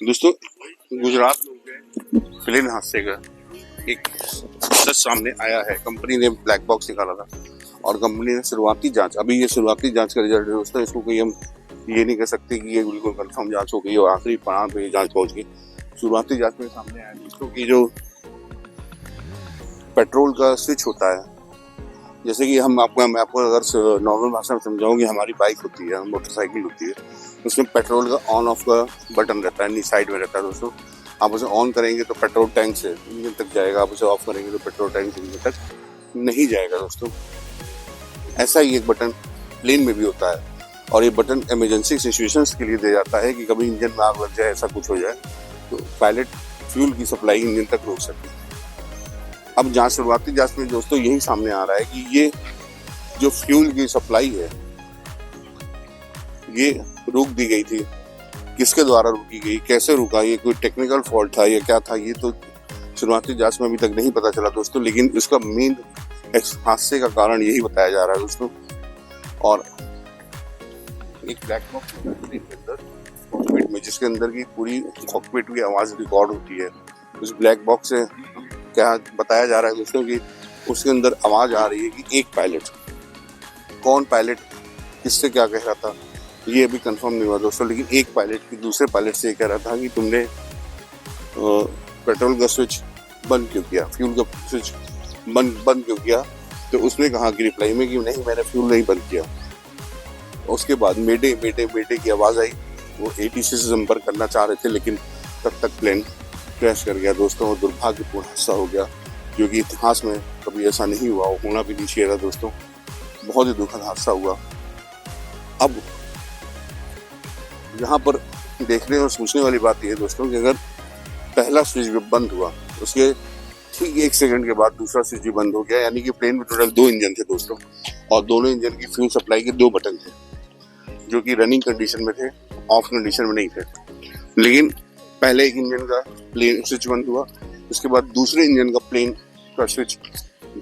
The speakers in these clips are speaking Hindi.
दोस्तों, गुजरात में हुए प्लेन हादसे का एक सच सामने आया है। कंपनी ने ब्लैक बॉक्स निकाला था और कंपनी ने शुरुआती जांच, अभी ये शुरुआती जांच का रिजल्ट है दोस्तों। इसको कोई हम ये नहीं कह सकते कि ये बिल्कुल कंफर्म जांच हो गई और आखिरी पड़ाव पे ये जांच पहुंच गई। शुरुआती जांच में सामने आया दोस्तों कि जो पेट्रोल का स्विच होता है, जैसे कि मैं आपको अगर नॉर्मल भाषा में समझाऊं कि हमारी बाइक होती है, मोटरसाइकिल होती है, उसमें पेट्रोल का ऑन ऑफ का बटन रहता है, साइड में रहता है दोस्तों। आप उसे ऑन करेंगे तो पेट्रोल टैंक से इंजन तक जाएगा, आप उसे ऑफ करेंगे तो पेट्रोल टैंक से इंजन तक नहीं जाएगा दोस्तों। ऐसा ही एक बटन प्लेन में भी होता है और ये बटन इमरजेंसी सिचुएशंस के लिए दिया जाता है कि कभी इंजन में आग लग जाए, ऐसा कुछ हो जाए तो पायलट फ्यूल की सप्लाई इंजन तक रोक सके। अब शुरुआती जांच में दोस्तों यही सामने आ रहा है कि ये जो फ्यूल की सप्लाई है ये रोक दी गई थी। किसके द्वारा रोकी गई, कैसे रुका, ये कोई टेक्निकल फॉल्ट था या क्या था, ये तो शुरुआती जांच में अभी तक नहीं पता चला दोस्तों। लेकिन इसका मेन हादसे का कारण यही बताया जा रहा है दोस्तों। और एक ब्लैक बॉक्स में जिसके अंदर की पूरी कॉकपिट की आवाज रिकॉर्ड होती है, उस ब्लैक बॉक्स से क्या बताया जा रहा है दोस्तों कि उसके अंदर आवाज आ रही है कि एक पायलट, कौन पायलट किससे क्या कह रहा था ये अभी कंफर्म नहीं हुआ दोस्तों। लेकिन एक पायलट की दूसरे पायलट से ये कह रहा था कि तुमने पेट्रोल का स्विच बंद क्यों किया, फ्यूल का स्विच बंद क्यों किया। तो उसने कहा कि रिप्लाई में कि नहीं, मैंने फ्यूल नहीं बंद किया। उसके बाद मेडे मेडे मेडे की आवाज आई। वो ATC से संपर्क करना चाह रहे थे लेकिन तब तक प्लेन क्रैश कर गया दोस्तों और दुर्भाग्यपूर्ण हादसा हो गया, जो कि इतिहास में कभी ऐसा नहीं हुआ, वो होना भी नहीं चाहिए था दोस्तों। बहुत ही दुखद हादसा हुआ। अब यहाँ पर देखने और सोचने वाली बात यह है दोस्तों कि अगर पहला स्विच भी बंद हुआ, उसके ठीक 1 सेकंड के बाद दूसरा स्विच भी बंद हो गया, यानी कि प्लेन में टोटल 2 इंजन थे दोस्तों और दोनों इंजन की फ्यूल सप्लाई के 2 बटन थे जो कि रनिंग कंडीशन में थे, ऑफ कंडीशन में नहीं थे। लेकिन पहले एक इंजन का प्लेन स्विच बंद हुआ, उसके बाद दूसरे इंजन का प्लेन का स्विच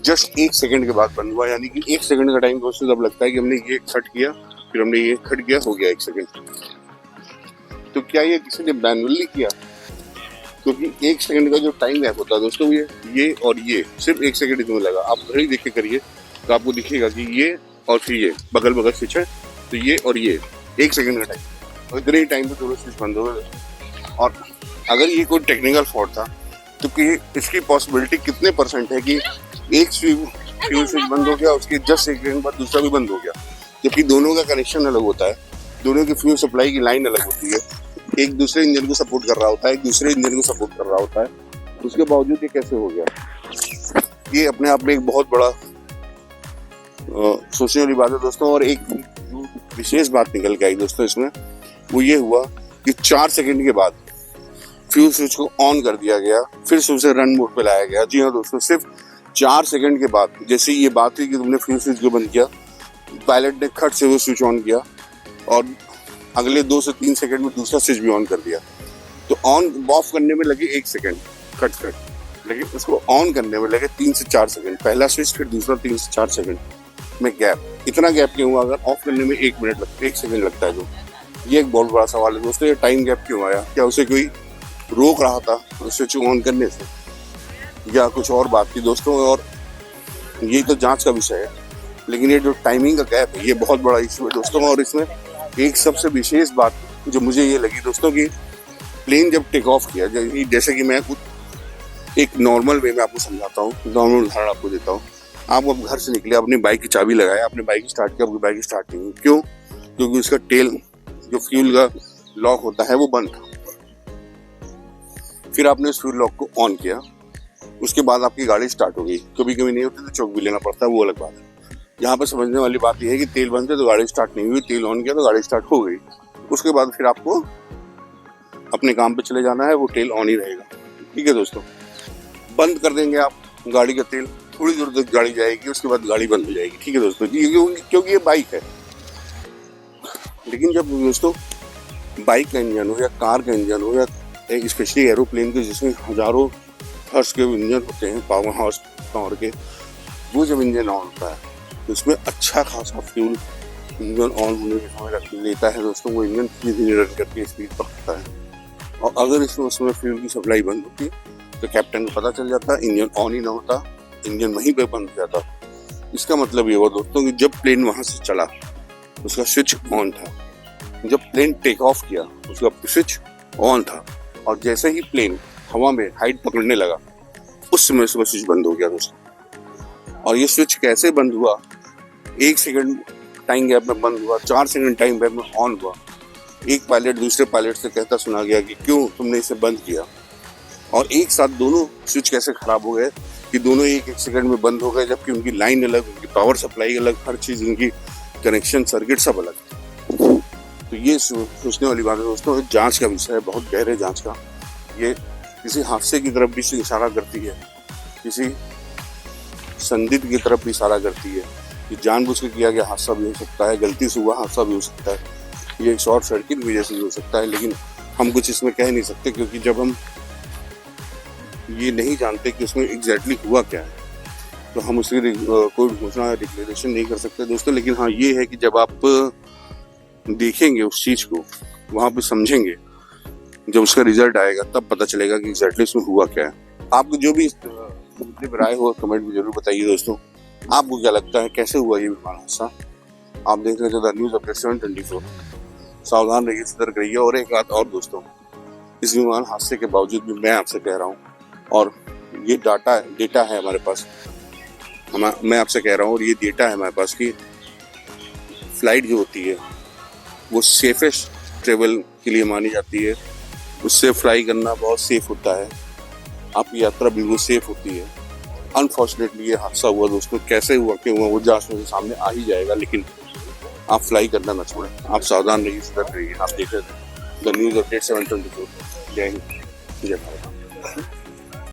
जस्ट 1 सेकंड के बाद बंद हुआ। यानी कि 1 सेकंड का टाइम दोस्तों तब लगता है कि हमने ये खट किया, फिर हमने ये खट किया, हो गया 1 सेकंड। तो क्या ये किसी ने मैनुअली किया? क्योंकि 1 सेकंड का जो टाइम गैप होता है दोस्तों, ये और ये सिर्फ 1 सेकंड ही तुम्हें लगा। आप घड़ी देख के करिए तो आपको दिखेगा कि ये और फिर ये बगल बगल स्विच है, तो ये और ये 1 सेकंड का टाइम, और इतने ही टाइम पे दोनों स्विच बंद हो गए। और अगर ये कोई टेक्निकल फॉल्ट था तो कि इसकी पॉसिबिलिटी कितने % है कि एक फ्यूल स्विच बंद हो गया, उसके जस्ट 1 सेकंड बाद दूसरा भी बंद हो गया, जबकि दोनों का कनेक्शन अलग होता है, दोनों की फ्यूल सप्लाई की लाइन अलग होती है, एक दूसरे इंजन को सपोर्ट कर रहा होता है, एक दूसरे इंजन को सपोर्ट कर रहा होता है। उसके बावजूद ये कैसे हो गया, ये अपने आप में एक बहुत बड़ा सोचने वाली बात है दोस्तों। और एक विशेष बात निकल के आई दोस्तों इसमें, वो ये हुआ कि 4 सेकंड के बाद फ्यूल स्विच को ऑन कर दिया गया, फिर से उसे रन मोड पे लाया गया। जी हाँ दोस्तों, सिर्फ 4 सेकंड के बाद जैसे ये बात हुई कि तुमने फ्यूल स्विच को बंद किया, पायलट ने खट से वो स्विच ऑन किया और अगले 2 से 3 सेकंड में दूसरा स्विच भी ऑन कर दिया। तो ऑन ऑफ करने में लगे 1 सेकंड खट, लेकिन उसको ऑन करने में लगे 3 से 4 सेकंड। पहला स्विच फिर दूसरा 3 से 4 सेकंड में गैप। इतना गैप क्यों हुआ? अगर ऑफ करने में 1 सेकंड लगता है तो ये एक बहुत बड़ा सवाल है दोस्तों। ये टाइम गैप क्यों आया? क्या उसे कोई रोक रहा था स्विच ऑन करने से या कुछ और बात थी दोस्तों? और ये तो जांच का विषय है, लेकिन ये जो टाइमिंग का गैप है ये बहुत बड़ा इशू है दोस्तों। और इसमें एक सबसे विशेष बात जो मुझे ये लगी दोस्तों कि प्लेन जब टेक ऑफ किया, जैसे कि मैं कुछ एक नॉर्मल वे में आपको समझाता हूँ, नॉर्मल उदाहरण आपको देता हूँ। आप अब घर से निकले, अपनी बाइक की चाबी लगाया, आपने बाइक स्टार्ट किया, आपकी बाइक स्टार्ट नहीं हुई। क्यों? क्योंकि उसका टेल जो फ्यूल का लॉक होता है वो बंद था। फिर आपने उस फ्यूल लॉक को ऑन किया, उसके बाद आपकी गाड़ी स्टार्ट हो गई। कभी कभी नहीं होती तो चौक भी लेना पड़ता है, वो अलग बात है। यहाँ पर समझने वाली बात यह है कि तेल बंद है तो गाड़ी स्टार्ट नहीं हुई, तेल ऑन किया तो गाड़ी स्टार्ट हो गई। उसके बाद फिर आपको अपने काम पे चले जाना है, वो तेल ऑन ही रहेगा। ठीक है दोस्तों, बंद कर देंगे आप गाड़ी का तेल, थोड़ी दूर तक गाड़ी जाएगी, उसके बाद गाड़ी बंद हो जाएगी। ठीक है दोस्तों, क्योंकि ये बाइक है। लेकिन जब दोस्तों बाइक का इंजन हो या कार का इंजन हो या स्पेशली एरोप्लेन के जिसमें हजारों हॉर्स के इंजन होते हैं, पावर हॉर्स पावर के, वो जब इंजन ऑन होता है तो उसमें अच्छा खासा फ्यूल इंजन ऑन होने के समय लेता है दोस्तों। वो इंजन धीरे धीरे रन करके स्पीड पकड़ता है और अगर उसमें फ्यूल की सप्लाई बंद होती तो कैप्टन को पता चल जाता, इंजन ऑन ही ना होता, इंजन वहीं पे बंद हो जाता। इसका मतलब ये हुआ दोस्तों कि जब प्लेन वहां से चला उसका स्विच ऑन था, जब प्लेन टेक ऑफ किया उसका स्विच ऑन था, और जैसे ही प्लेन हवा में हाइट पकड़ने लगा उस समय उसका स्विच बंद हो गया दोस्तों। और ये स्विच कैसे बंद हुआ, 1 सेकंड टाइम गैप में बंद हुआ, 4 सेकंड टाइम गैप में ऑन हुआ। एक पायलट दूसरे पायलट से कहता सुना गया कि क्यों तुमने इसे बंद किया, और एक साथ दोनों स्विच कैसे खराब हो गए कि दोनों एक सेकंड में बंद हो गए, जबकि उनकी लाइन अलग, उनकी पावर सप्लाई अलग, हर चीज उनकी कनेक्शन सर्किट सब अलग। तो ये सोचने वाली बात है दोस्तों, जांच का विषय है, बहुत गहरे जांच का। ये किसी हादसे की तरफ भी इशारा करती है, किसी संदिग्ध की तरफ भी इशारा करती है कि जानबूझ के किया गया हादसा भी हो सकता है, गलती से हुआ हादसा भी हो सकता है, ये एक शॉर्ट सर्किट की वजह से भी हो सकता है। लेकिन हम कुछ इसमें कह नहीं सकते, क्योंकि जब हम ये नहीं जानते कि उसमें एग्जैक्टली हुआ क्या है तो हम उसकी कोई घोषणा डिक्लेरेशन नहीं कर सकते दोस्तों। लेकिन हाँ ये है कि जब आप देखेंगे उस चीज को, वहां पे समझेंगे, जब उसका रिजल्ट आएगा तब पता चलेगा कि एग्जैक्टली उसमें हुआ क्या है। आपको जो भी राय हो कमेंट में जरूर बताइए दोस्तों, आपको क्या लगता है कैसे हुआ ये विमान हादसा। आप देख रहे थे द न्यूज़ अपडेट 724। सावधान रहिए, सतर्क रहिए। और एक बात और दोस्तों, इस विमान हादसे के बावजूद भी मैं आपसे कह रहा हूँ, और ये डेटा है हमारे पास, मैं आपसे कह रहा हूँ, और ये डेटा है हमारे पास कि फ्लाइट जो होती है वो सेफेस्ट ट्रेवल के लिए मानी जाती है। उससे फ्लाई करना बहुत सेफ होता है, आपकी यात्रा बिल्कुल सेफ होती है। अनफॉर्चुनेटली ये हादसा हुआ दोस्तों, कैसे हुआ क्यों हुआ वो जांच में सामने आ ही जाएगा, लेकिन आप फ्लाई करना ना छोड़ें, आप सावधान रहिए, सतर्क रहिए। आप देख रहे थे द न्यूज़ अपडेट 724। जय हिंद, जय भारत।